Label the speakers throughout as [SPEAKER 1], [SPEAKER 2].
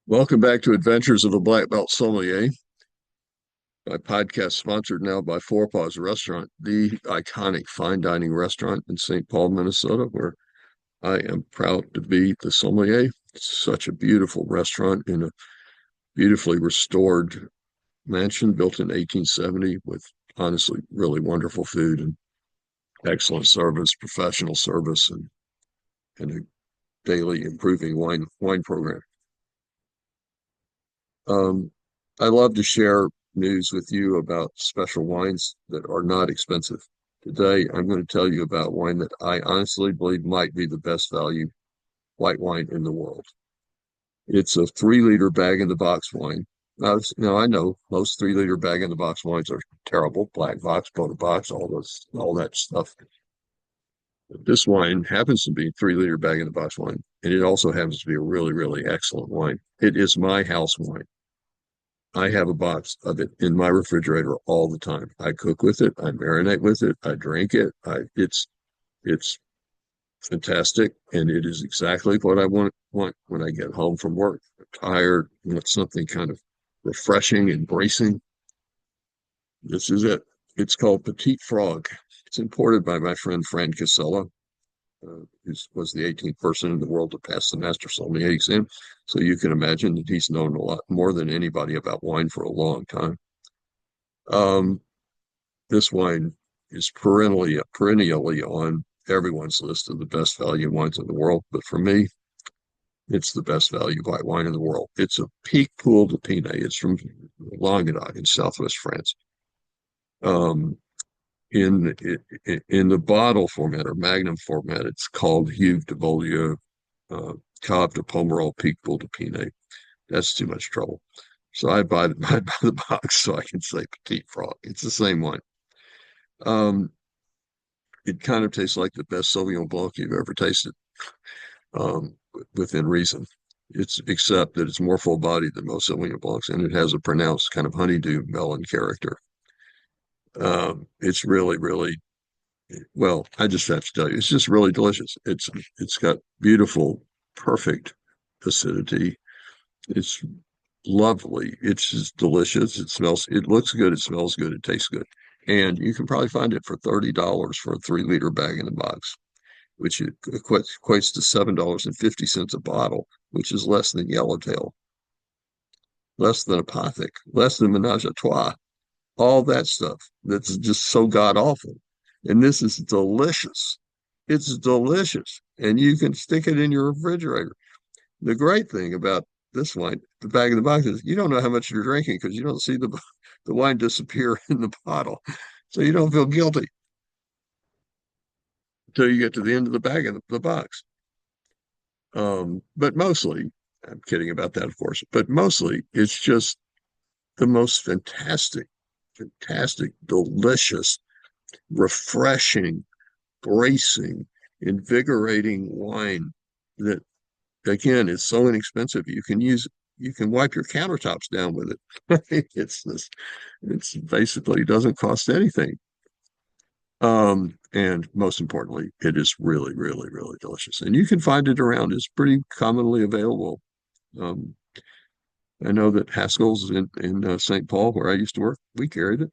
[SPEAKER 1] Welcome back to Adventures of a Black Belt Sommelier. My podcast sponsored now by Four Paws Restaurant, the iconic fine dining restaurant in St. Paul, Minnesota, where I am proud to be the sommelier. It's such a beautiful restaurant in a beautifully restored mansion built in 1870 with honestly really wonderful food and excellent service, professional service, and a daily improving wine program. Um, I love to share news with you about special wines that are not expensive. Today, I'm going to tell you about wine that I honestly believe might be the best value white wine in the world. It's a 3 liter bag in the box wine. Now, I know most 3 liter bag in the box wines are terrible, black box, Bona box, all that stuff. But this wine happens to be 3 liter bag in the box wine, and it also happens to be a really, really excellent wine. It is my house wine. I have a box of it in my refrigerator all the time. I cook with it, I marinate with it, I drink it. It's fantastic, and it is exactly what I want when I get home from work. I'm tired, want something kind of refreshing and bracing. This is it. It's called Petite Frog. It's imported by my friend Fran Casella, who was the 18th person in the world to pass the Master Sommelier exam. So you can imagine that he's known a lot more than anybody about wine for a long time. Um, this wine is perennially on everyone's list of the best value wines in the world. But for me, it's the best value white wine in the world. It's a Pic Pool de Pinet. It's from Languedoc in southwest France. Um, in in the bottle format or magnum format, it's called Hugues de Beaulieu Cave de Pomerol Pic Pool de Pinet. That's too much trouble. So I buy the box so I can say Petite Frog. It's the same wine. Um, it kind of tastes like the best Sauvignon Blanc you've ever tasted, um, within reason. It's except that it's more full bodied than most Sauvignon Blancs, and it has a pronounced kind of honeydew melon character. It's really, really well. I just have to tell you, it's just really delicious. It's got beautiful, perfect acidity. It's lovely. It's just delicious. It smells. It looks good. It smells good. It tastes good. And you can probably find it for $30 for a 3 liter bag in the box, which equates to $7.50 a bottle, which is less than Yellowtail, less than Apothic, less than Menage a Trois, all that stuff that's just so god awful. And this is delicious. It's delicious. And you can stick it in your refrigerator. The great thing about this wine, the bag in the box, is you don't know how much you're drinking because you don't see the wine disappear in the bottle. So you don't feel guilty until you get to the end of the bag in the box. But mostly, I'm kidding about that, of course, but mostly it's just the most fantastic, delicious, refreshing, bracing, invigorating wine that, again, is so inexpensive. You can wipe your countertops down with it. It's basically doesn't cost anything. And most importantly, it is really, really, really delicious. And you can find it around. It's pretty commonly available. Um, I know that Haskell's in St. Paul, where I used to work, we carried it.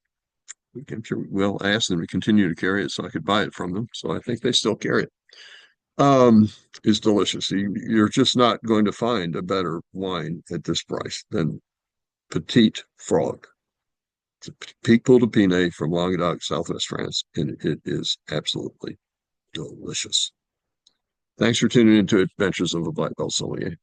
[SPEAKER 1] Well, I asked them to continue to carry it so I could buy it from them. So I think they still carry it. Um, it's delicious. You're just not going to find a better wine at this price than Petite Frog. It's a Pic Pool de Pinet from Languedoc, Southwest France, and it is absolutely delicious. Thanks for tuning into Adventures of a Black Belt Sommelier.